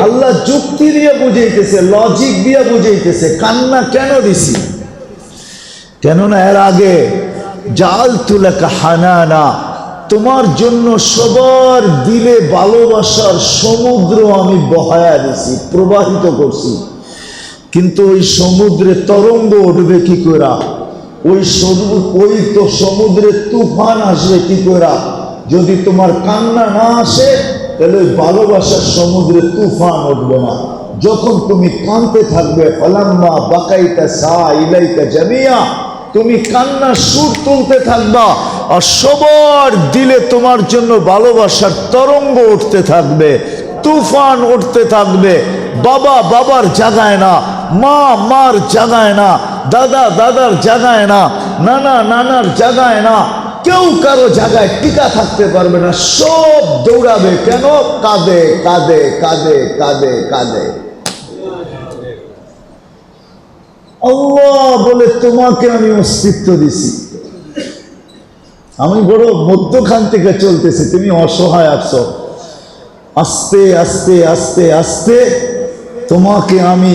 আল্লাহ যুক্তি দিয়ে বুঝাইতেছে, লজিক দিয়ে বুঝাইতেছে কান্না কেন দিছি। কেননা এর আগে জাআলতু লাকা হানানা, তোমার জন্য সবার দিলে ভালোবাসার সমুদ্র আমি বহায়া দিছি, প্রবাহিত করছি। কিন্তু ওই সমুদ্রে তরঙ্গ উঠবে কি করে? ওই তো সমুদ্রে তুফান আসবে কি করে? যদি তোমার কান্না না আসে তাহলে ওই ভালোবাসার সমুদ্রে তুফান উঠবে না। যখন তুমি কাঁদতে থাকবে, ফালাম্মা বাকাইতা সাইলাইকা জামিয়া, তুমি কান্নার সুর তুলতে থাকবা আর সবার দিলে তোমার জন্য ভালোবাসার তরঙ্গ উঠতে থাকবে, তুফান উঠতে থাকবে। বাবা বাবার জাগায় না, মা মার জাগায় না, দাদা দাদার জাগায় না, নানা নানার জাগায় না, কেউ কারো জায়গায় টিকা থাকতে পারবে না, সব দৌড়াবে। কেন? কাঁদে কাঁদে কাঁদে কাঁদে কাঁদে। আল্লাহ বলে তোমাকে আমি অস্তিত্ব দিছি, আমি বড় মধ্যখান থেকে চলতেছি, তুমি অসহায় আছো। আস্তে আস্তে আস্তে আস্তে তোমাকে আমি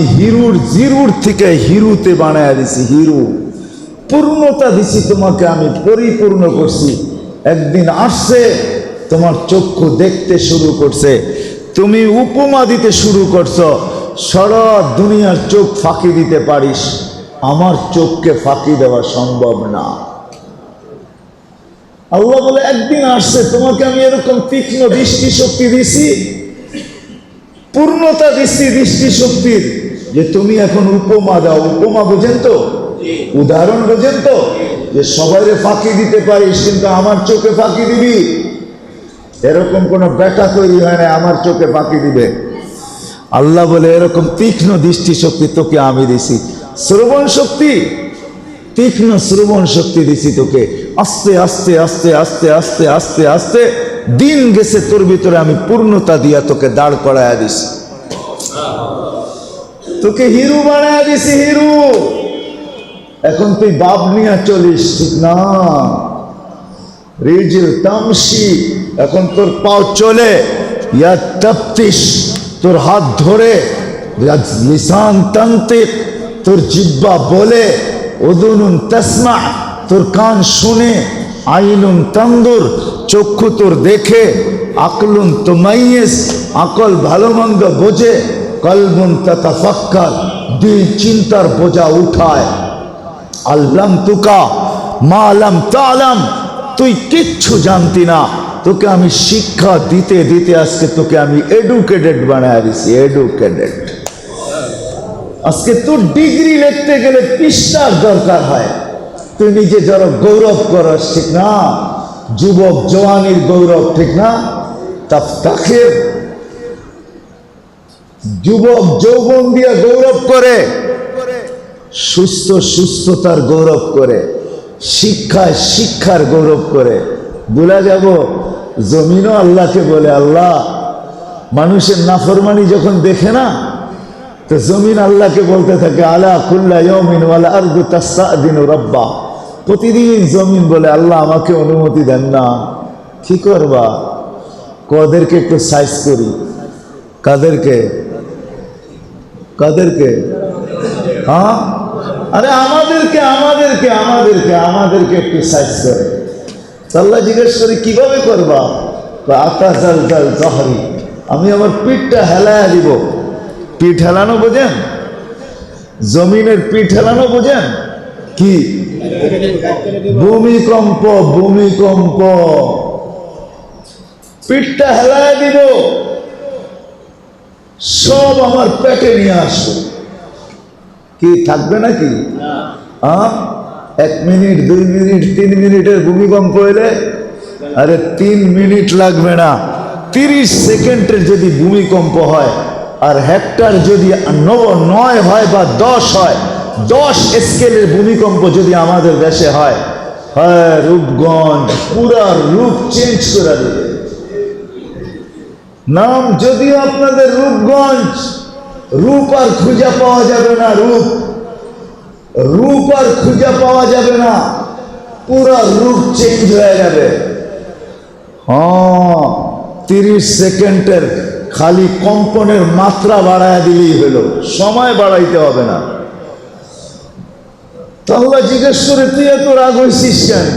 জিরুর থেকে হিরুতে বানায় দিছি, হিরু পূর্ণতা দিছি, তোমাকে আমি পরিপূর্ণ করছি। একদিন আসছে তোমার চক্ষু দেখতে শুরু করছে, তুমি উপমা দিতে শুরু করছো, সারা দুনিয়ার চোখ ফাঁকি দিতে পারিস, আমার চোখকে ফাঁকি দেওয়া সম্ভব না। আল্লাহ বলে একদিন আসছে তোমাকে আমি এরকম তীক্ষ্ণ দৃষ্টি শক্তি দিছি, পূর্ণতা দিচ্ছি দৃষ্টি শক্তির, যে তুমি এখন উপমা দাও। উপমা বোঝেন তো? উদাহরণ বোঝেন তো? যে সবাইরে ফাঁকি দিতে পারিস কিন্তু আমার চোখে ফাঁকি দিবি, এরকম কোন ব্যাটা তৈরি হয় না আমার চোখে ফাঁকি দিবে। আল্লাহ বলে এরকম তীক্ষ্ণ দৃষ্টি শক্তি তোকে আমি দিছি, শ্রবণ শক্তি, তীক্ষ্ণ শ্রবণ শক্তি দিছি তোকে। আস্তে আস্তে আস্তে আস্তে আস্তে আস্তে আস্তে দিন গেছে, তোর ভিতরে আমি পূর্ণতা দিয়া তোকে দাঁড় করাইয়া দিছি, তোকে হিরু বানাইয়া দিছি, হিরু। এখন তুই বাপ নিয়ে চলিস, ঠিক না? রিজিল তামশি, এখন তোর পাও চলে, ইয়া তাফতিশ, তোর হাত ধরে, লিসান তান্তিক, তোর জিহ্বা বলে, উযুনুন তাসমা, তোর কান শুনে, আইনুন তানদুর, চক্ষু তোর দেখে, আকলুন তুমাইয়িজ, আকল ভালো মন্দ বোঝে, কলবুন তাতাফাক্কার, দিল চিন্তার বোঝা উঠায়। আল্লাম তুকা মা লাম তা'লাম, তুই কিচ্ছু জানতি না, তোকে আমি শিক্ষা দিতে দিতে আজকে তোকে আমি এডুকেটেড বানায় দিছি, এডুকেটেড। আজকে তোর ডিগ্রি লিখতে গেলে পৃষ্ঠার দরকার হয়, তুই নিজে যারা গৌরব করস, ঠিক না? যুবক জওয়ানির গৌরব, ঠিক না? তাফতাখির, যুবক যৌবন দিয়ে গৌরব করে, সুস্থতার গৌরব করে, শিক্ষার গৌরব করে। ভুলা যাব জমিনও আল্লাহকে বলে, আল্লাহ। মানুষের নাফরমানি যখন দেখে না, তো জমিন আল্লাহকে বলতে থাকে, আলা কুল্লা ইয়াউমিন ওয়াল আরদু তাস্তাদিনু রাব্বা, প্রতিদিন জমিন বলে, আল্লাহ আমাকে অনুমতি দেন না। কি করবা? কাদেরকে একটু সাইজ করি, কাদেরকে হ্যাঁ, আরে আমাদেরকে একটু সাইজ করে। আল্লাহ জিজ্ঞেস করি কিভাবে করবা? আতাজাল জহরি, আমি আমার পিঠটা হেলায়া দিব। পিঠ হেলানো বোঝেন? জমিনের পিঠ হেলানো বোঝেন? কি? ভূমিকম্প, পিঠটা হেলায়া দিব, সব আমার পেটে নিয়ে আসবো। কি থাকবে নাকি? হ্যাঁ, 1 মিনিট 2 মিনিট 3 মিনিটের ভূমিকম্প এলে, আরে 3 মিনিট লাগবে না, 30 সেকেন্ডের যদি ভূমিকম্প হয়, আর হেক্টর যদি 9 হয় বা 10 হয়, 10 স্কেলের ভূমিকম্প যদি আমাদের দেশে হয়, হ্যাঁ, রূপগঞ্জ পুরা রূপ চেঞ্জ করে দেবে। নাম যদিও আপনাদের রূপগঞ্জ, রূপ আর খুঁজে পাওয়া যাবে না, রূপ আর খুঁজে পাওয়া যাবে না, পুরা রূপ চেঞ্জ হয়ে যাবে। হ্যাঁ, 30 সেকেন্ডের খালি কম্পনের মাত্রা বাড়ায় দিলেই হলো, সময় বাড়াইতে হবে না। তাহলে জিজ্ঞেস করে তুই এত রাগ হয়েছিস কেন?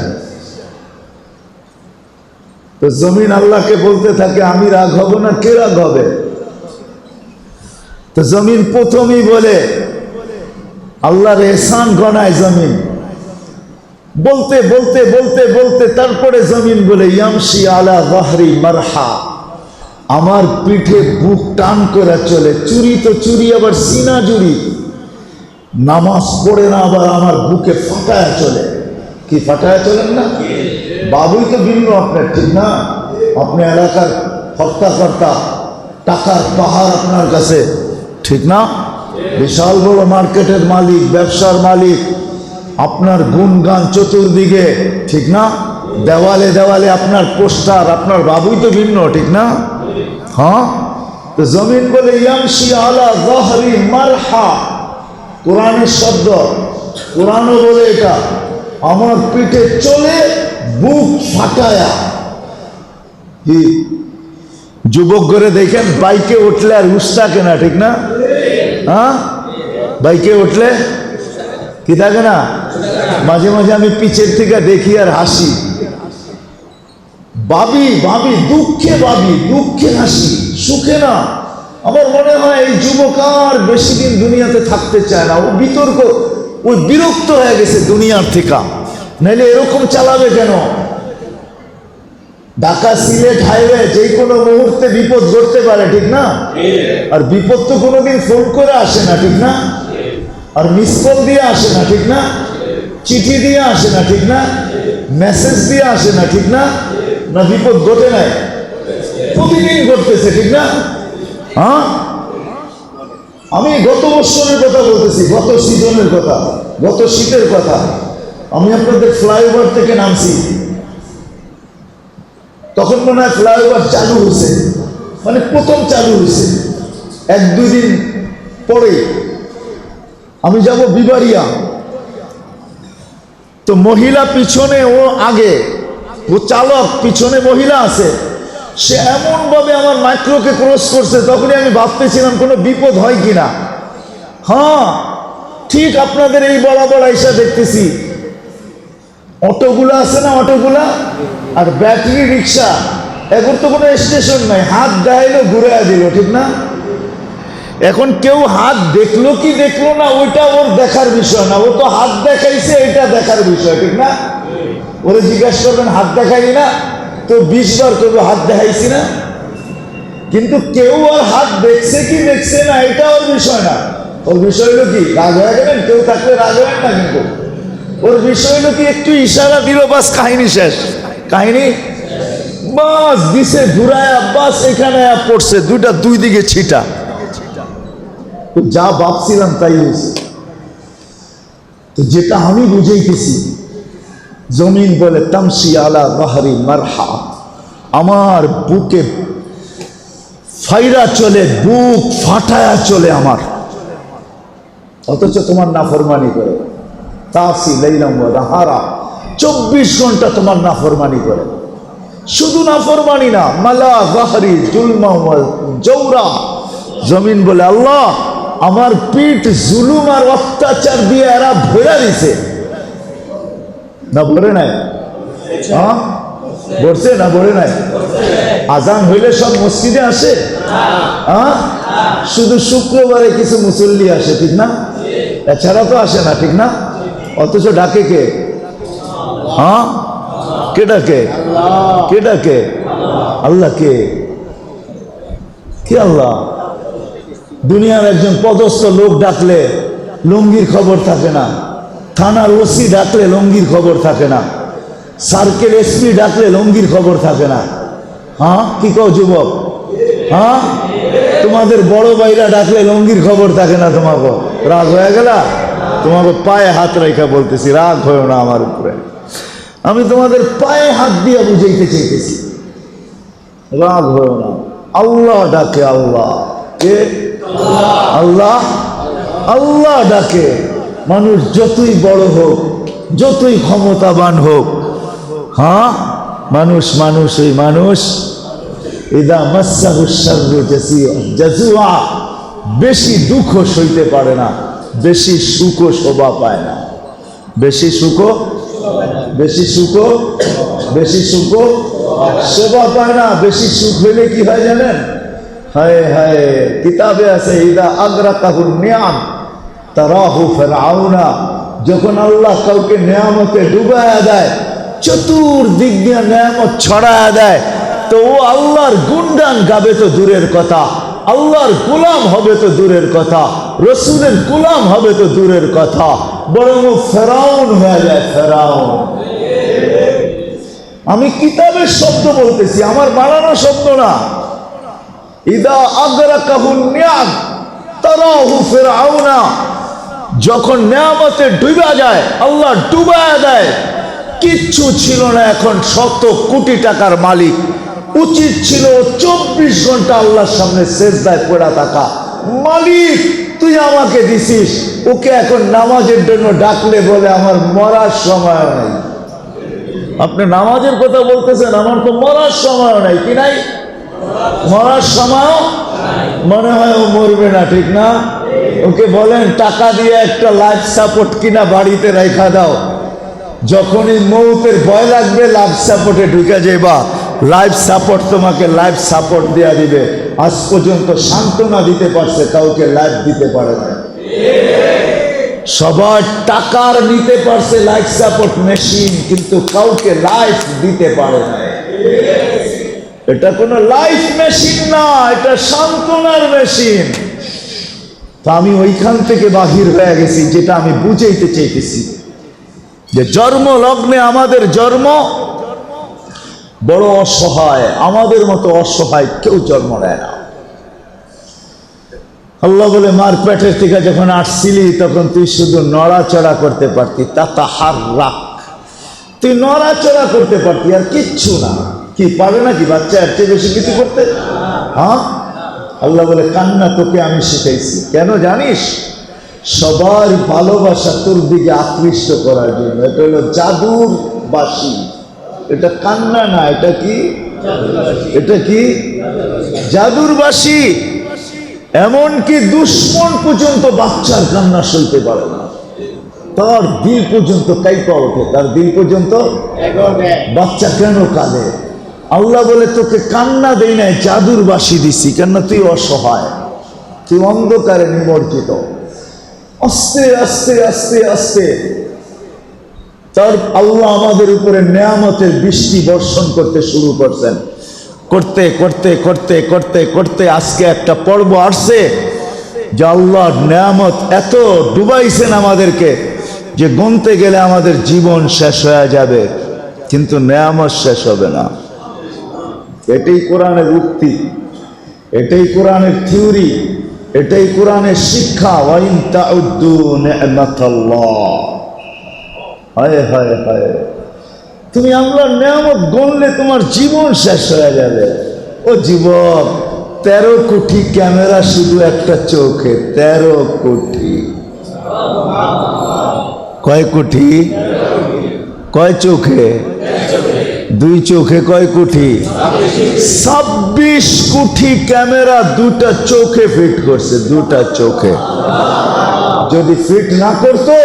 তো জমিন আল্লাহকে বলতে থাকে আমি রাগ হব না, কে রাগ হবে? তো জমিন প্রথমেই বলে আল্লাহর এহসান গনায় জমিন, বলতে বলতে বলতে বলতে তারপরে জমিন বলে ইয়ামশি আলা যাহরি মারহা, আমার পিঠে বুক টান করে চলে। চুরি তো চুরি, আবার সিনা জুড়ি। নামাজ পড়ে না, আবার আমার বুকে ফাটায় চলে। কি ফাটায় চলেন না? বাবুই তো ভিন্ন আপনার, ঠিক না? আপনি এলাকার হর্তাকর্তা, টাকার পাহাড় আপনার কাছে, ঠিক না? বিশাল বড় মার্কেটের মালিক, ব্যবসার মালিক, আপনার গুণগান চতুর্দিকে, ঠিক না? দেওয়ালে দেওয়ালে আপনার পোস্টার, আপনার বাবুই তো ভিন্ন, ঠিক না? হ্যাঁ, তো জমিন বলে ইয়ামশি আলা যাহরি মারহা, কোরআনের শব্দ, কোরআনও বলে এটা, আমার পিঠে চলে বুক ফাটায়া। কি যুবক করে দেখেন বাইকে উঠলে আর হুশ থাকে না, ঠিক না? হ্যাঁ, বাইকে উঠলে কি থাকে না? মাঝে মাঝে আমি পিছের থেকে দেখি আর হাসি। ভাবি ভাবি দুঃখে, ভাবি দুঃখে হাসি, সুখে না। আমার মনে হয় এই যুবক আর বেশি দিন দুনিয়াতে থাকতে চায় না। ও বিতর্ক, ওই বিরক্ত হয়ে গেছে দুনিয়ার থেকে। নাইলে এরকম চালাবে কেন? ঢাকা সিলেট হাইওয়ে যে কোনো মুহূর্তে বিপদ ঘটতে পারে, ঠিক না? আর বিপদ তো কোনোদিন ফোন করে আসে না, ঠিক না? আর মিস কল দিয়ে আসে না, ঠিক না? চিঠি দিয়ে আসে না, ঠিক না? মেসেজ দিয়ে আসে না, ঠিক না? না বিপদ ঘটে নাই? প্রতিদিন ঘটতেছে, ঠিক না? হ্যাঁ, আমি গত বছরের কথা বলতেছি, গত সিজনের কথা, গত শীতের কথা। আমি আপনাদের ফ্লাইওভার থেকে নামছি, তখন মনে হয় ফ্লাইওভার চালু হয়েছে, মানে প্রথম চালু হয়েছে। এক দুই দিন পরে আমি যাব বিবাড়িয়া, তো মহিলা পিছনে, ও আগে, ও চালক, পিছনে মহিলা আছে। সে এমন ভাবে আমার মাইক্রোকে ক্রস করছে, তখনই আমি ভাবতেছিলাম কোনো বিপদ হয় কিনা। হ্যাঁ, ঠিক আপনাদের এই বরাবর আইসা দেখতেছি অটোগুলা আছে না, অটোগুলা আর ব্যাটারি রিক্সা, এখন তো কোনো স্টেশন নাই, হাত দেখাইলো ঘুরে দিল, ঠিক না? এখন কেউ হাত দেখলো কি দেখলো না ওইটা ওর দেখার বিষয় না, ও তো হাত দেখাইছে এটা দেখার বিষয়, ঠিক না? ওরে জিজ্ঞাসা করবেন হাত দেখাই না, তো 20 বার করবো হাত দেখাইছি না। কিন্তু কেউ আর হাত দেখছে কি দেখছে না এটা ওর বিষয় না। ওর বিষয় হলো কি, রাগ হয়ে গেলেন? কেউ থাকলে রাগ হয় না, কিন্তু ওর বিষয় হলো কি একটু ইশারা দিল, বাস কাহিনী শেষ। কাহিনী বাস দিছে ঘুরায়া, বাস এখানে পড়ছে, দুইটা দুই দিকে ছিটা। তো যা ভাবছিলাম তাই হয়েছে। তো যেটা আমি বুঝাইতেছি, জমিন বলে তামসি আলা যাহরি মারহা, আমার বুকে ফাইরা চলে, বুক ফাটায়া চলে আমার, অথচ তোমার নাফরমানি করে। তাসি লাইলাম ওয়া নাহারা, 24 ঘন্টা তোমার নাফরমানি করে। শুধু নাফরমানি না, মালা যাহরি জুলমা ওয়া জাওরা, জমিন বলে আল্লাহ আমার পিঠ জুলুম আর অত্যাচার দিয়ে এরা ভরা দিছে। না ভরে নাই? হ্যাঁ, ভরছে না ভরে নাই? আজান হইলে সব মসজিদে আসে? হ্যাঁ, শুধু শুক্রবারে কিছু মুসল্লি আসে, ঠিক না? এছাড়া তো আসে না, ঠিক না? অথচ ডাকে কে? হ্যাঁ, কে ডাকে? কে ডাকে? আল্লাহ। কে? কে আল্লাহ? দুনিয়ার একজন পদস্থ লোক ডাকলে লুঙ্গির খবর থাকে না, থানার ওসি ডাকলে লুঙ্গির খবর থাকে না, সার্কেল এসপি ডাকলে লুঙ্গির খবর থাকে না। হ্যাঁ, কি কও যুবক? হ্যাঁ, তোমাদের বড় ভাইরা ডাকলে লুঙ্গির খবর থাকে না। তোমাকে রাগ হয়ে গেলা? তোমাকে পায়ে হাত রেখা বলতেছি, রাগ হয়েও না আমার উপরে। আমি তোমাদের পায়ে হাত দিয়ে বুঝাইতে চাইতেছি, রাগ হয়েও না। আল্লাহ ডাকে, আল্লাহ। কে? আল্লাহ। আল্লাহ ডাকে। মানুষ যতই বড় হোক, যতই ক্ষমতাবান হোক, হ্যাঁ, মানুষ মানুষ, ওই মানুষ ইদা মাসসাহু শাররু জাজুআ, বেশি দুঃখ সইতে পারে না, বেশি সুখও শোভা পায় না। বেশি সুখও শোভা পায় না। বেশি সুখ হইলে কি হয় জানেন? হায় হায়, কিতাবে আছে ইদা আগরাকাহুন নিয়াম তারাহু ফিরআউনা, যখন আল্লাহ কাউকে নিয়ামতে ডুবায়া দেয়, চতুর্দিক দিয়ে নিয়ামত ছড়ায়া দেয়, তো ও আল্লাহর গুণগান গাবে তো দূরের কথা, আল্লাহর গোলাম হবে তো দূরের কথা, রসুলের গোলাম হবে তো দূরের কথা, বরং ও ফেরাউন হয়ে যায়। ফেরাউন, আমি কিতাবের শব্দ বলতেছি, আমার বানানো শব্দ না। ইদা আগরাকাহুন নিয়াম তারাহু ফিরআউনা, যখন নিয়ামতে ডুবা যায়, আল্লাহ ডুবায়া দেয়, কিচ্ছু ছিল না, এখন শত কোটি টাকার মালিক, উচিত ছিল 24 ঘন্টা আল্লাহর সামনে সেজদায় পড়া থাকা। মালিক তুই আমাকে দিছিস, ওকে এখন নামাজের জন্য ডাকলে বলে আমার মরার সময় নাই। আপনি নামাজের কথা বলতেছেন, আমার তো মরার সময় নাই। কি নাই? মরার সময় মনে হয় ও মরবে না, ঠিক না? ওকে বলেন টাকা দিয়ে একটা লাইফ সাপোর্ট কিনা বাড়িতে রেখা দাও, যখনই মৌতের ভয় লাগবে লাইফ সাপোর্টে ঢুকে যাবা, লাইফ সাপোর্ট তোমাকে লাইফ সাপোর্ট দেয়া দিবে। আজ পর্যন্ত সান্ত্বনা দিতে পারছে, কাউকে লাইফ দিতে পারে না। সবার টাকার নিতে পারছে লাইফ সাপোর্ট মেশিন, কিন্তু কাউকে লাইফ দিতে পারে না। এটা কোনো লাইফ মেশিন না, এটা সান্ত্বনার মেশিন। তো আমি ওইখান থেকে বাহির হয়ে গেছি, যেটা আমি বুঝাইতে চাইতেছি, যে জন্ম লগ্নে আমাদের জন্ম বড় অসহায়, আমাদের মতো অসহায় কেউ জন্ম নেয় না। আল্লাহ বলে মার পেটের থেকে যখন আসছিলি তখন তুই শুধু নড়াচড়া করতে পারতি, তাতাহাররাক, তুই নড়াচড়া করতে পারতি, আর কিচ্ছু না। কি পারে নাকি বাচ্চা এর চেয়ে বেশি কিছু করতে? হ্যাঁ, আল্লাহ বলে কান্না তোকে আমি শিখাইছি। কেন জানিস? সবার ভালোবাসা তোর দিকে আকৃষ্ট করার জন্য। এটা হলো জাদুর বাঁশি, এটা কান্না না, এটা কি? এটা কি? জাদুর বাঁশি। এমনকি দুশ্মন পর্যন্ত বাচ্চার কান্না সইতে পারে না, তার দিল পর্যন্ত কাইপা ওঠে, তার দিল পর্যন্ত। বাচ্চা কেন কাঁদে? আল্লাহ বলে তোকে কান্না দেই নাই, জাদুর বাঁশি দিছি। কেন? তুই অসহায়, তুই অন্ধকারে নিমজ্জিত। আস্তে আস্তে আস্তে আস্তে তার আল্লাহ আমাদের উপরে নেয়ামতের বৃষ্টি বর্ষণ করতে শুরু করছেন। করতে করতে করতে করতে করতে আজকে একটা পর্ব আসছে যে আল্লাহর নেয়ামত এত ডুবাইছেন আমাদেরকে যে গুনতে গেলে আমাদের জীবন শেষ হয়ে যাবে, কিন্তু নেয়ামত শেষ হবে না। এটাই কোরআনের উক্তি, এটাই কোরআনের থিওরি, এটাই কোরআনের শিক্ষা। ওয়াইন তাউদ্দু নি'মাতাল্লাহ, হায় হায় হায়, তুমি আল্লাহর নিয়ামত গণলে তোমার জীবন শেষ হয়ে যাবে। ও যুবক, 13 কোটি ক্যামেরা শুধু একটা চোখে, 13 কোটি। কয় কোটি? কয় চোখে? 2 চোখে কয় কোটি? 26 কোটি ক্যামেরা 2টা চোখে ফিট করছে, 2টা চোখে। যদি ফিট না করতো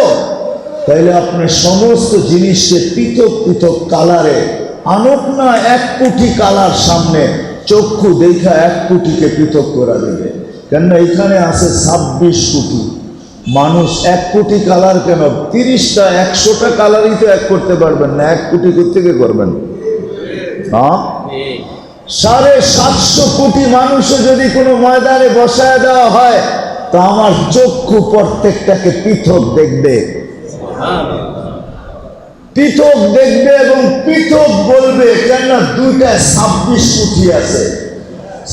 তাহলে আপনি সমস্ত জিনিসকে পৃথক পৃথক কালারে আনুক না, 1 কোটি কালার সামনে চক্ষু দেখা 1 কোটিকে পৃথক করে দেবে। কেন? এখানে আছে 26 কোটি মানুষ। 1 কোটি কালার কেন? 30টা 100টা কালারই তো এক করতে পারবেন না, 1 কোটি থেকে করবেন? হ্যাঁ, 750 কোটি মানুষও যদি কোনো ময়দানে বসায় দেওয়া হয় তো আমার চক্ষু প্রত্যেকটাকে পৃথক দেখবে, পৃথক দেখবে এবং পৃথক বলবে। কেন? 2টা 26 কোটি আছে।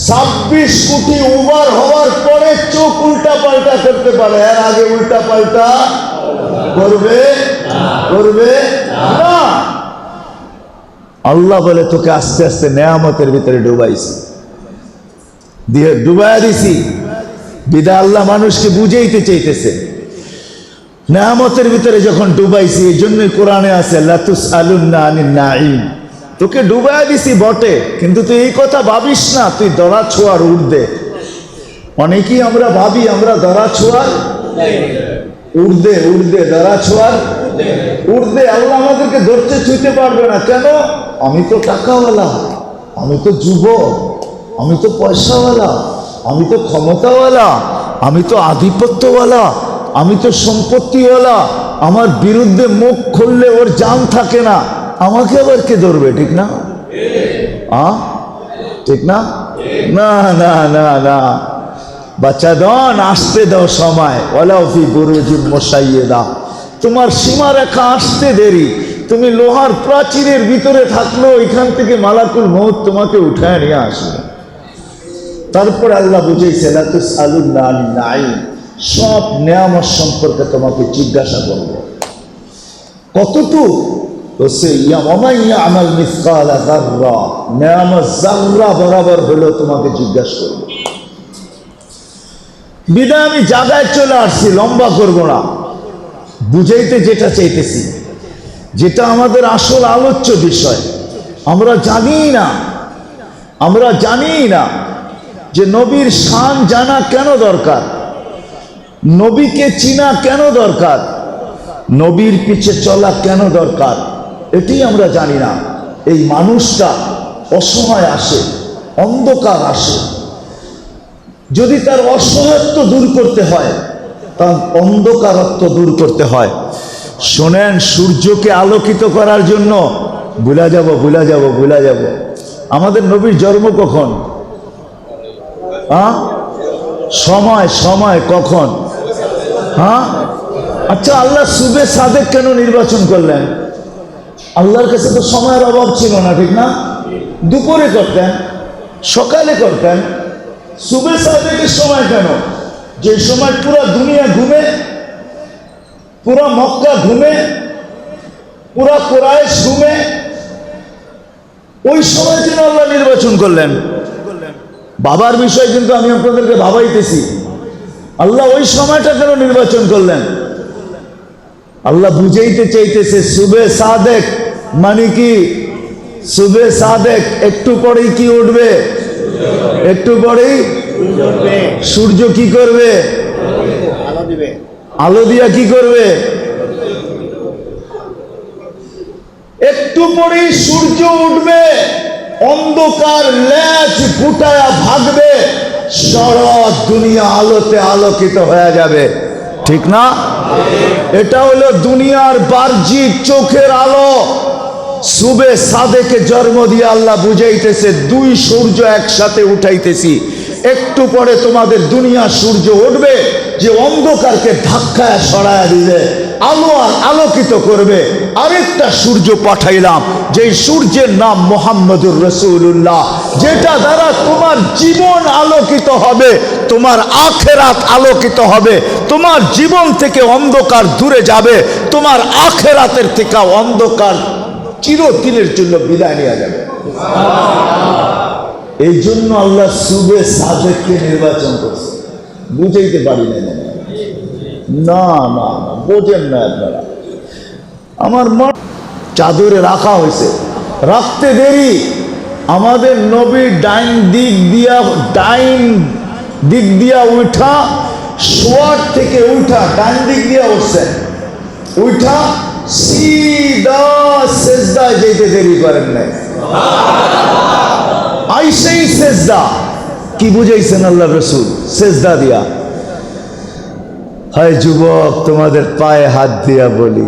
26 কোটি ওভার হওয়ার পরে চোখ উল্টা পাল্টা করতে পারে, এর আগে উল্টা পাল্টা করবে না। আল্লাহ বলে তোকে আস্তে আস্তে নেয়ামতের ভিতরে ডুবাইছি, দিয়ে ডুবাইয়া দিছি। বিদায় আল্লাহ মানুষকে বুঝাইতে চাইতেছে নেয়ামতের ভিতরে যখন ডুবাইছি। এই জন্যই কোরআনে আছে লাতুসআলুন্না আনিন নাঈম, তোকে ডুবাই দিছি বটে, কিন্তু তুই এই কথা ভাবিস না তুই দরা ছোঁয়ার উর্ধে। অনেকেই আমরা ভাবি আমরা দরা ছোঁয়ার উর্ধে, উর্ধে দরা ছোঁয়ার উর্ধে। আল্লাহ আমাদেরকে ধরতে ছুঁতে পারবে না। কেন? আমি তো টাকাওয়ালা, আমি তো যুবক, আমি তো পয়সাওয়ালা, আমি তো ক্ষমতাওয়ালা, আমি তো আধিপত্যওয়ালা, আমি তো সম্পত্তিওয়ালা। আমার বিরুদ্ধে মুখ খুললে ওর জান থাকে না, আমাকে আবার কে ধরবে? ঠিক না? ঠিক না? না না না না, বাচ্চা দন আসতে দাও সময়। ওয়ালাফি বুরুজিন মুশাইয়্যিদা, তোমার সীমারেখা আসতে দেরি। তুমি লোহার প্রাচীরের ভিতরে থাকলো, এখান থেকে মালাকুল মউত তোমাকে উঠায় নিয়ে আসবে। তারপর আল্লাহ বুঝাইছে লা তুসআলুনা আনিন নাঈম, সব নিয়ামত সম্পর্কে তোমাকে জিজ্ঞাসা করব। কতটুকু? বলছে ওয়ামান ইয়ামাল মিসকালা যাররা, নিয়ামত যাররা বরাবর হলো তোমাকে জিজ্ঞাসা করব। বিদায় আমি জায়গায় চলে আসছি, লম্বা করব না। বুঝাইতে যেটা চাইতেছি, যেটা আমাদের আসল আলোচ্য বিষয়, আমরা জানি না, আমরা জানি না যে নবীর শান জানা কেন দরকার, নবীকে চিনা কেন দরকার, নবীর পিছে চলা কেন দরকার, এটি আমরা জানি না। এই মানুষটা অসহায় আসে, অন্ধকার আসে, যদি তার অসহায়ত্ব দূর করতে হয়, তার অন্ধকারত্ব দূর করতে হয়। শোনেন, সূর্যকে আলোকিত করার জন্য ভুলা যাব ভুলা যাব ভুলা যাব। আমাদের নবীর জন্ম কখন? সময় সময় কখন? আচ্ছা, আল্লাহ সুবে সাদেক কেন নির্বাচন করলেন? আল্লাহর কাছে তো সময়ের অভাব ছিল না, ঠিক না? দুপুরে করতেন, সকালে করতেন। সুবে সাদেকের সময় কেন? যে সময় পুরা দুনিয়া ঘুমে, পুরা মক্কা ঘুমে, পুরা কুরাইশ ঘুমে, ওই সময় কেন আল্লাহ নির্বাচন করলেন? বাবার বিষয় কিন্তু আমি আপনাদেরকে ভাবাইতেছি। আল্লাহ ওই সময়টা কেন নির্বাচন করলেন? আল্লাহ বুঝাইতে চাইতেছে সুবে সাদেক মানে কি? সুবে সাদেক একটু পরেই কি উঠবে? একটু পরেই সূর্য কি করবে? আলো দিবে। আলো দিয়া কি করবে? একটু পরেই সূর্য উঠবে, অন্ধকার লেজ গুটায়া ভাগবে, সারা দুনিয়া আলোতে আলোকিত হয়ে যাবে, ঠিক না? এটা হলো দুনিয়ার বাহ্যিক চোখের আলো। সুবে সাদেকে জন্ম দিয়ে আল্লাহ বুঝাইতেছে দুই সূর্য একসাথে উঠাইতেছি। একটু পরে তোমাদের দুনিয়া সূর্য উঠবে, যে অন্ধকারকে ধাক্কায় সরায় দিবে, আলো আর আলোকিত করবে। আরেকটা সূর্য পাঠাইলাম, যে সূর্যের নাম মুহাম্মদুর রাসূলুল্লাহ, যেটা দ্বারা তোমার জীবন আলোকিত হবে, তোমার আখেরাত আলোকিত হবে, তোমার জীবন থেকে অন্ধকার দূরে যাবে, তোমার আখেরাতের থেকে অন্ধকার চিরদিনের জন্য বিদায় নেওয়া যাবে। এই জন্য আল্লাহ সুবে সাদেককে নির্বাচন করছে। বুঝাইতে পারি না, না না না, বোঝেন না আপনারা। আমার মন চাদরে রাখা হয়েছে, রাখতে দেরি। আমাদের নবী ডাইন দিক দিয়া উঠা, শোয়ার থেকে উঠা ডাইন দিক দিয়া উঠছেন, উঠা সিধা সেজদায় যেতে দেরি করেন নাই। আইসেই সেজদা। কি বুঝাইছেন আল্লাহ রসুল? সেজদা দিয়া। হায় যুবক, তোমাদের পায়ে হাত দিয়া বলি,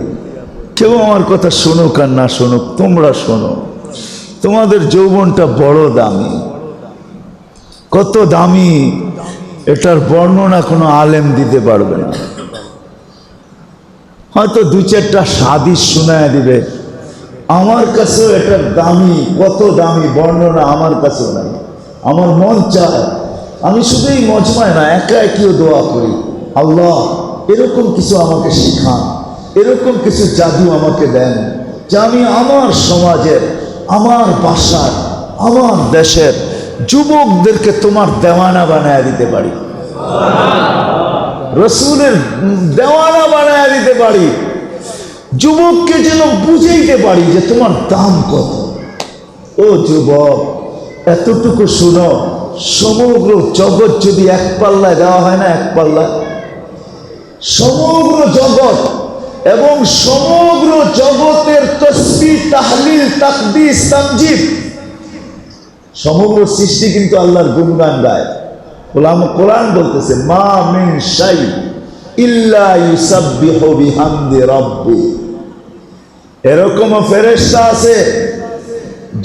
কেউ আমার কথা শুনুক আর না শুনুক, তোমরা শোনো, তোমাদের যৌবনটা বড় দামি। কত দামি এটার বর্ণনা কোনো আলেম দিতে পারবে না। হয়তো দু চারটা হাদিস শোনায় দিবে, আমার কাছেও এটার দামি, কত দামি বর্ণনা আমার কাছেও নাই। আমার মন চায় আমি শুধু এই মজমায় না, একা একইও দোয়া করি, আল্লাহ এরকম কিছু আমাকে শিখান, এরকম কিছু জাদু আমাকে দেন, যে আমি আমার সমাজের, আমার বাসার, আমার দেশের যুবকদেরকে তোমার দেওয়ানা বানায় দিতে পারি, রসুলের দেওয়ানা বানায় দিতে পারি, যুবককে যেন বুঝাইতে পারি যে তোমার দাম কত, ও যুবক, এতটুকু শুনো, সমগ্র জগৎ যদি এক পাল্লায় দেওয়া হয় না, এক পাল্লায় সমগ্র জগৎ এবং সমগ্র জগতের তাসবিহ, তাহলিল, তাকদীস, তামজিদ, সমগ্র সৃষ্টি কিন্তু আল্লাহর গুণগান গায়। কোরআন বলতেছে, মা মিন শাই ইল্লা ইউসাব্বিহু বিহামদি রাব্বি। এরকম ফেরেশতা আছে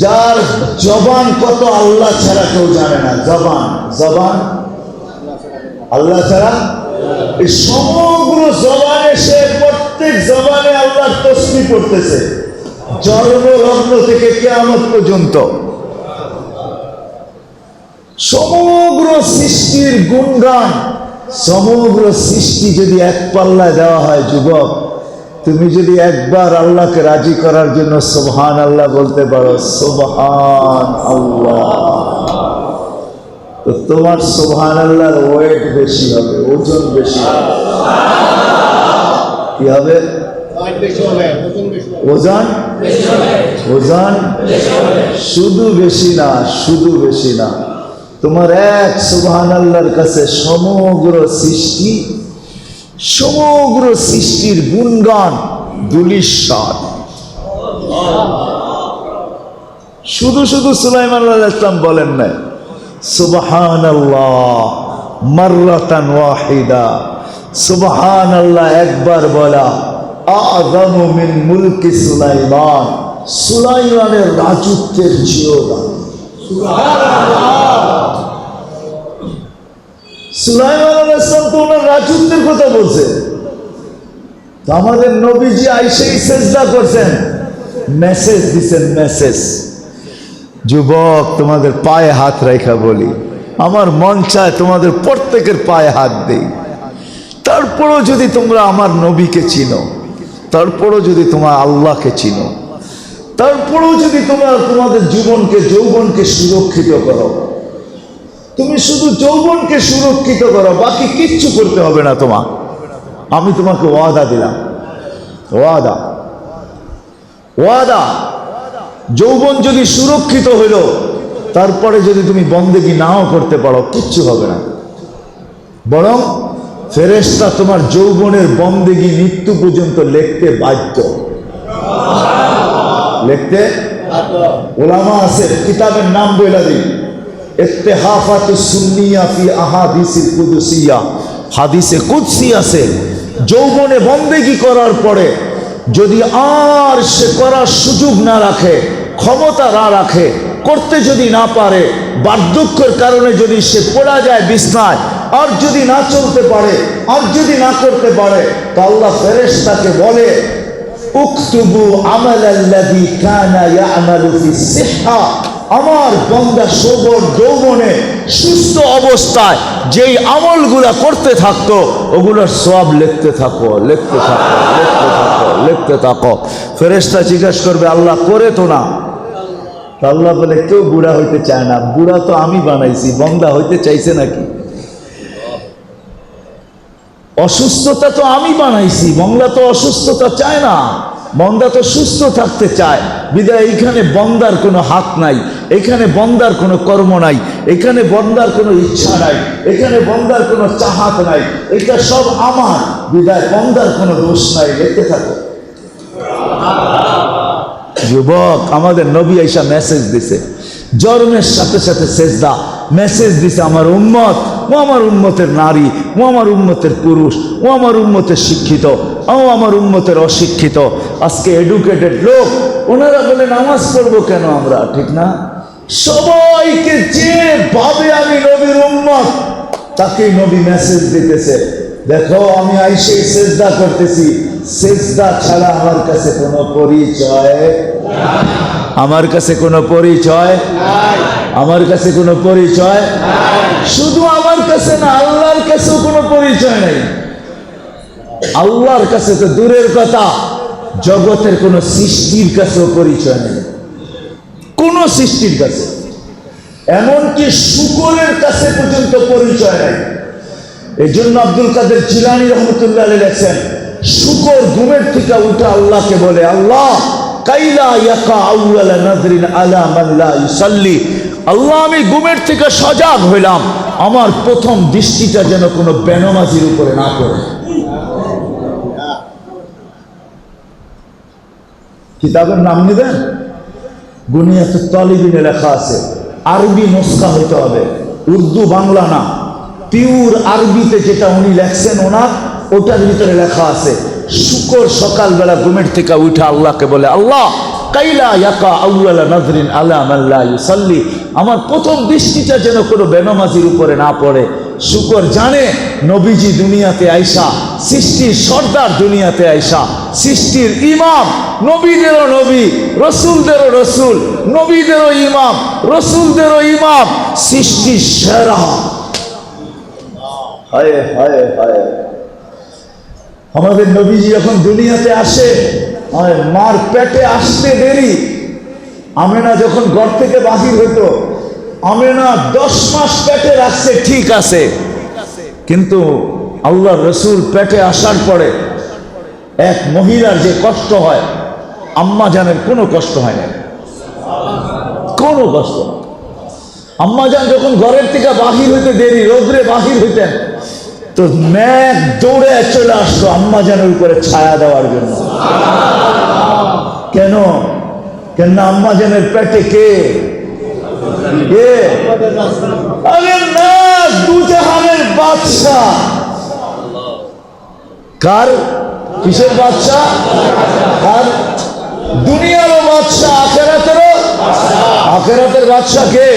যার জবান কত আল্লাহ ছাড়া কেউ জানে না। জবান আল্লাহ ছাড়া, এই সমগ্র জবানে সে প্রত্যেক জবানে আল্লাহর তাসবিহ পড়তেছে, জন্ম লগ্ন থেকে কিয়ামত পর্যন্ত। সমগ্র সৃষ্টির গুণগান, সমগ্র সৃষ্টি যদি এক পাল্লায় দেওয়া হয়, যুবক, তুমি যদি একবার আল্লাহকে রাজি করার জন্য সুবহান আল্লাহ বলতে পারো, সুবহান আল্লাহ, তো তোমার সুবহান আল্লাহর ওয়েট বেশি হবে, ওজন বেশি হবে। কি হবে? ওজন শুধু বেশি না, শুধু বেশি না, তোমার এক সুবহান আল্লাহর কাছে সমগ্র সৃষ্টি, সমগ্র সৃষ্টির গুণগান দুলিশান। শুধু শুধু সুলাইমান আলাইহিস সালাম বলেন না সুবহানাল্লাহ মাররাতান ওয়াহিদা, সুবহানাল্লাহ একবার বলা আযমু মিন মুলকি সুলাইমান, সুলাইমানের রাজত্বের চেয়েও দামি। সুলাইমান আলাইহিস সালাম তো ওনার রাজত্বের কথা বলছে, তো আমাদের নবীজি আইসেই সেজদা করছেন, মেসেজ দিচ্ছেন, মেসেজ। যুবক, তোমাদের পায়ে হাত রেখা বলি, আমার মন চায় তোমাদের প্রত্যেকের পায়ে হাত দেই। তারপরও যদি তোমরা আমার নবীকে চিনো, তারপরও যদি তোমার আল্লাহকে চিনো, তারপরেও যদি তোমরা তোমাদের যৌবনকে সুরক্ষিত করো, তুমি শুধু যৌবনকে সুরক্ষিত করো, বাকি কিচ্ছু করতে হবে না তোমার। আমি তোমাকে ওয়াদা দিলাম, ওয়াদা, যৌবন যদি সুরক্ষিত হইল, তারপরে যদি তুমি বন্দেগী নাও করতে পারো, কিচ্ছু হবে না, বরং ফেরেশতা তোমার যৌবনের বন্দেগী মৃত্যু পর্যন্ত লিখতে বাধ্য। লিখতে উলামা আছে, কিতাবের নাম বইলা দিই, ইত্তেহাফাতুস সুন্নিয়া ফি আহাদিসিল কুদসিয়া, হাদিসে কুদসি আছে, যৌবনে বন্দেগী করার পরে যদি আর সে করার সুযোগ না রাখে, ক্ষমতা না রাখে, করতে যদি না পারে, বার্ধক্যের কারণে যদি সে পড়া যায় বিছনায়, আর যদি না চলতে পারে, আর যদি না করতে পারে, তো আল্লাহ ফেরেশতাকে বলে উকতুবু আমালাল্লাযী কানা ইয়ামালু ফিস সিহহা, আমার বান্দা যৌবনে সুস্থ অবস্থায় যেই আমলগুলা করতে থাকতো, ওগুলোর সওয়াব লিখতে থাকো, লিখতে থাকো, লিখতে থাকো, লিখতে থাকো। ফেরেশতা জিজ্ঞেস করবে, আল্লাহ করে তো না? আল্লাহ বলে, কেউ বুড়া হইতে চায় না, বুড়া তো আমি বানাইছি, বান্দা হইতে চাইছে নাকি? অসুস্থতা তো আমি বানাইছি, বান্দা তো অসুস্থতা চায় না, বান্দা তো সুস্থ থাকতে চায়। বিদায় এইখানে বান্দার কোনো হাত নাই, এখানে বান্দার কোনো কর্ম নাই, এখানে বান্দার কোনো ইচ্ছা নাই, এখানে বান্দার কোনো চাহাত নাই, এটা সব আমার। বিদায় বান্দার কোনো দোষ নাই, দেখতে থাকো। যুবক, আমাদের নবী আইসা মেসেজ দিছে, জন্মের সাথে সাথে সেজদা, মেসেজ দিছে আমার উম্মত, ও আমার উম্মতের নারী, ও আমার উম্মতের পুরুষ, ও আমার উম্মতের শিক্ষিত, ও আমার উম্মতের অশিক্ষিত। আজকে এডুকেটেড লোক, ওনারা বলে নামাজ পড়বো কেন আমরা, ঠিক না? সবাইকে যে ভাবে আমি নবীর উম্মত, তাকেই নবী মেসেজ দিতেছে, দেখো আমি আইসে সেজদা করতেছি, সেজদা ছাড়া আমার কাছে কোনো পরিচয়, আমার কাছে কোনো পরিচয়, আমার কাছে কোনো পরিচয়, শুধু আমার কাছে না, আল্লাহর কাছেও কোনো পরিচয় নেই। আল্লাহর কাছে তো দূরের কথা, জগতের কোনো সৃষ্টির কাছেও পরিচয় নেই, কোন সৃষ্টির কাছে, এমনকি শূকরের কাছে পর্যন্ত পরিচয় নেই। এই জন্য আব্দুল কাদের জিলানী রহমতুল্লাহ আলাইহি লেখেন, শূকর ঘুমের থেকে উঠে আল্লাহকে বলে, আল্লাহ কাইলা ইয়াকা আউয়ালা নাযরিন আলা মান লা ইউসাল্লি। আল্লাহ, আমি ঘুমের থেকে সজাগ হইলাম, আমার প্রথম দৃষ্টিটা যেন কোনো বেনামাজির উপরে না পড়ে। কিতাবের নাম নেবেন, বুনিয়াতুত তালিবিনে লেখা আছে, আরবি নুসখা হইতে হবে, উর্দু বাংলা না, পিওর আরবিতে যেটা উনি লেখছেন ওনার, ওটার ভিতরে লেখা আছে শুকর সকালবেলা ঘুমের থেকে উঠে আল্লাহকে বলে, আল্লাহ কাইলা ইয়াকা আউয়ালা নাযরিন আলা মান লা ইউসাল্লি, আমার প্রথম দৃষ্টিটা যেন কোনো বেনামাজির উপরে না পড়ে। শুকর জানে নবীজি দুনিয়াতে আইসা, সৃষ্টির সর্দার দুনিয়াতে আইসা, সৃষ্টির ইমাম, নবীদেরও নবী, রসুলদেরও রসুল, নবীদেরও ইমাম, রসুলদেরও ইমাম, সৃষ্টির সেরা। হায় হায় হায়, আমাদের নবীজি যখন দুনিয়াতে আসে, মার পেটে আসতে দেরি। আমেনা যখন ঘর থেকে বাহির হইতো, আমেনা 10 মাস পেটে রাখছে, ঠিক আছে, কিন্তু আল্লাহ রসুল পেটে আসার পরে এক মহিলার যে কষ্ট হয়, আম্মা জানের কোনো কষ্ট হয় না, কোনো কষ্ট। আম্মা জান যখন ঘরের থেকে বাহির হইতে দেরি, রোদ্রে বাহির হইতেন, তো মেঘ দৌড়ে চলে আসতো আম্মা জানের উপরে ছায়া দেওয়ার জন্য। কেন? কেন আম্মা জানের পেটে কে? কে? আরে না, দুজাহানের বাদশা। কার? কিসের বাদশা? কার? দুনিয়ারও বাদশা, আখিরাতেরও। আখিরাতের বাদশা কে?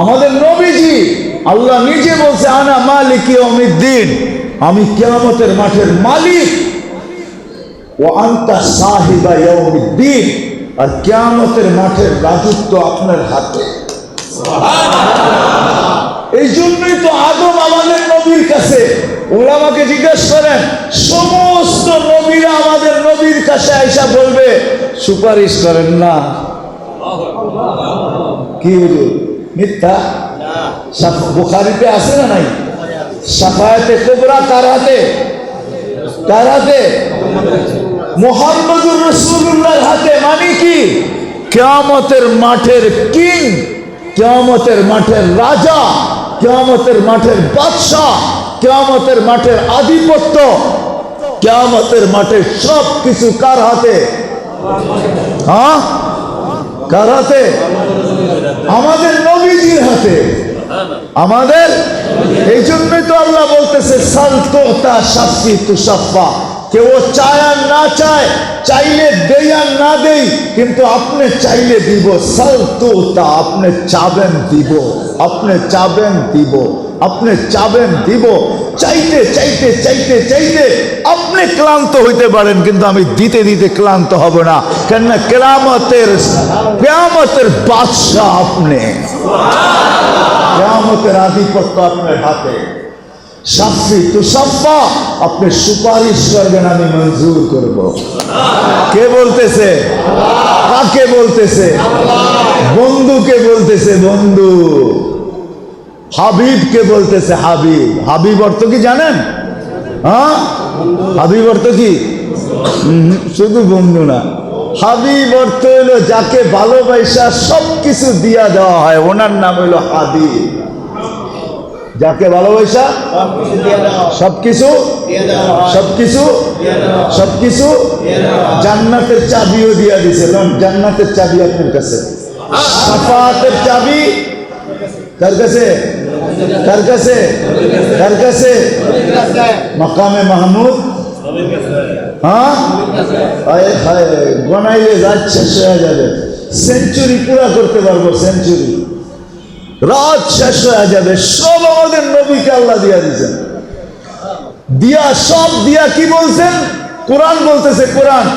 আমাদের নবীজি। আল্লাহ নিজে বলছে, আনা মালিক ইয়াউমিদ্দিন, আমি কিয়ামতের মাঠের মালিক। ওয়া আনতা সাহিবা ইয়াউমিদ্দিন, আর কিয়ামতের মাঠের রাজত্ব আপনার হাতে। এই জন্যই তো আদম আমাদের নবীর কাছে, উলামাকে জিজ্ঞেস করেন, সমস্ত নবীরা আমাদের নবীর কাছে আইসা বলবে সুপারিশ করেন না। কি মিথ্যা? বুখারীতে আছে না নাই? শাফায়াতে কুবরা কার হাতে? কার হাতে? মুহাম্মদুর রাসূলুল্লাহর হাতে। মানে কি? কিয়ামতের মাঠের কিং, কিয়ামতের মাঠের রাজা, কিয়ামতের মাঠের বাদশা, কিয়ামতের মাঠের আধিপত্য, কিয়ামতের মাঠের সব কিছু কার হাতে? হ্যাঁ, কার হাতে? আমাদের নবীজির হাতে। আমাদের, এই জন্যই তো আল্লাহ বলতেছে, সাল তোতা শাফি তুশাফা। কেউ চায় আর না চায়, চাইলে দেই আর না দেই, কিন্তু আপনি চাইলে দিব। সাল তোতা, আপনি চাবেন দিব, আপনি চাবেন দিব, আপনি চাবেন দিব। চাইতে চাইতে চাইতে চাইতে আপনি ক্লান্ত হইতে পারেন, কিন্তু আমি দিতে দিতে ক্লান্ত হব না। কেন? কিয়ামতের বাদশা আপনি, কিয়ামতের আধিপত্য আপনার হাতে। শাফি তুশাফা, আপনি সুপারিশ করবেন, আমি মঞ্জুর করব। কে বলতেছে? কাকে বলতেছে? বন্ধুকে বলতেছে, বন্ধু। হাবিবকে বলতেছে, হাবিব। হাবিব অর্থ কি জানেন? হ্যাঁ, হাবিব অর্থ কি? শুধু বন্ধু না, হাবিব অর্থ হইলো যাকে ভালোবাসা সবকিছু দিয়া দেওয়া হয়, ওনার নাম হইলো হাবিব। যাকে ভালোবাসা সবকিছু, সবকিছু, সবকিছু, জান্নাতের চাবিও দিয়া দিছে। জান্নাতের চাবি আপনার কাছে, শাফাআতের চাবি কার কাছে? কার কাছে? কার কাছে? মাকামে মাহমুদ। হ্যাঁ, গনাইলে রাত শেষ হয়ে যাবে, সেঞ্চুরি পুরা করতে পারবো, সেঞ্চুরি, রাত শেষ হয়ে যাবে। সব আমাদের নবীকে আল্লাহ দিয়া দিয়েছেন, দিয়া, সব দিয়া। কি বলছেন? কোরআন বলতেছে, কোরআন,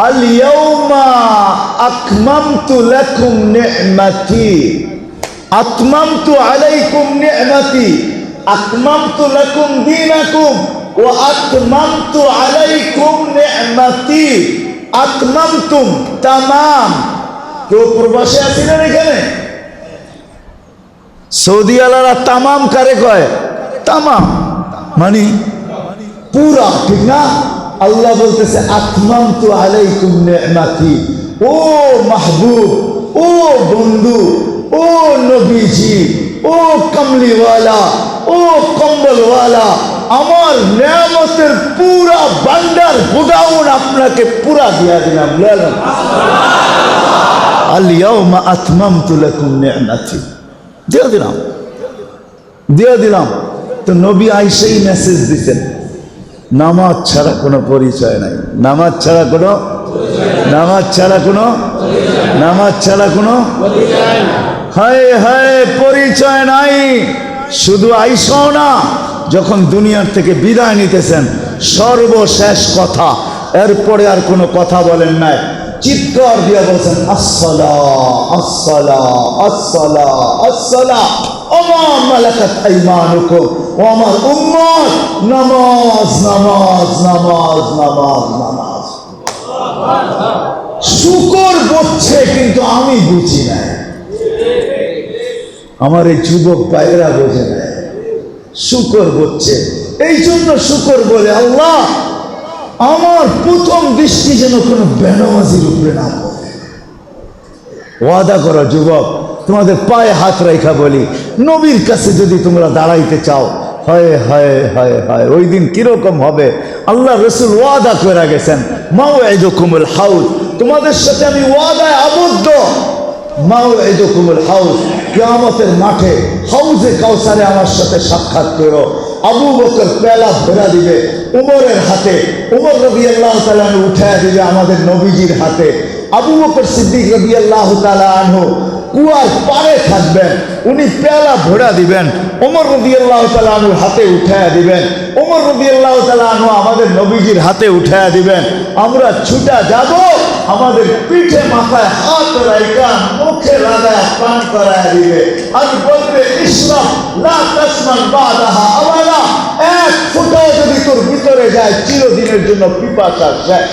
আল ইয়াউমা আকমামতু লাকুম নি'মাতি, আতমামতু আলাইকুম নি'মাতি, আকমামতু লাকুম দীনাকুম ওয়া আতমামতু আলাইকুম নি'মাতি। আতমামতুম, তামাম। কেউ প্রবাসে আছেন এখানে? সৌদি আলারা তামাম কারে কয়? তামাম মানে পুরা, ঠিক না? আল্লাহ বলতেছে আতমামতু আলাইকুম নি'মাতি। ও মাহবুব, ও বন্ধু, ও নবীজি, ও কমলিওয়ালা, ও কম্বলওয়ালা, আমার নেয়ামতের পুরা ভান্ডার গোডাউন আপনাকে পুরা দিয়া দিলাম। আল ইয়াউমা আতমামতু লাকুম নি'মাতি, দিয়ে দিলাম, দিয়ে দিলাম। তো নবী আইসাই মেসেজ দিতেন, নামাজ ছাড়া কোনো পরিচয় নাই, নামাজ ছাড়া কোনো, নামাজ ছাড়া কোনো, নামাজ ছাড়া কোনো হায় হায় পরিচয় নাই। শুধু আইসাও না, যখন দুনিয়ার থেকে বিদায় নিতেছেন সর্বশেষ কথা, এরপরে আর কোনো কথা বলেন নাই, চিৎকার দিয়ে বলছেন আসসালা আসসালা আসসালা আসসালা ওমা মালাকাত আইমানুকুম, ও আমার উম্মত, নামাজ নামাজ নামাজ নামাজ নামাজ। শুকর বলছে কিন্তু আমি বুঝি না, আমার এই যুবক ভাইয়েরা বোঝে না, শুকর বলছে। এই জন্য শুকর বলে আল্লাহ আমার প্রথম দৃষ্টি যেন কোনো বেনামাজির উপরে না পড়ে। ওয়াদা করো যুবক, তোমাদের পায়ে হাত রেখা বলি, নবীর কাছে যদি তোমরা দাঁড়াইতে চাও, হায় হায় হায় হায় ওই দিন কিরকম হবে। আল্লাহ রসুল ওয়াদা করে গেছেন, মাওইদুকুমুল হাউজ, তোমাদের সাথে আমি ওয়াদায় আবদ্ধ। মাওইদুকুমুল হাউজ, কিয়ামতের মাঠে হাউজে কাউসারে আমার সাথে সাক্ষাৎ করো। আবু বকর পেলা ভরা দিবে উমরের হাতে, উমর রাদিয়াল্লাহু তাআলা আনহু উঠায় দিবে আমাদের নবীজির হাতে। আবু বকর সিদ্দিক রাদিয়াল্লাহু তাআলা আনহু কুয়ার পারে থাকবেন, উনি পেয়ালা ভরা দিবেন, ওমর রাদিয়াল্লাহু তাআলা আনহুর হাতে উঠায়া দিবেন, ওমর রাদিয়াল্লাহু তাআলা আনহু আমাদের নবীজির হাতে উঠায়া দিবেন। আমরা ছুটা যাব, আমাদের পিঠে মাথায় হাত রাইখা মুখে লাগায় পান করায় দিবে, আর বলবে ইশরাব লা তাসমান বাদাহা আবাদা, এক ফোঁটাও যদি তোর ভিতরে যায় চিরদিনের জন্য পিপাসা শেষ।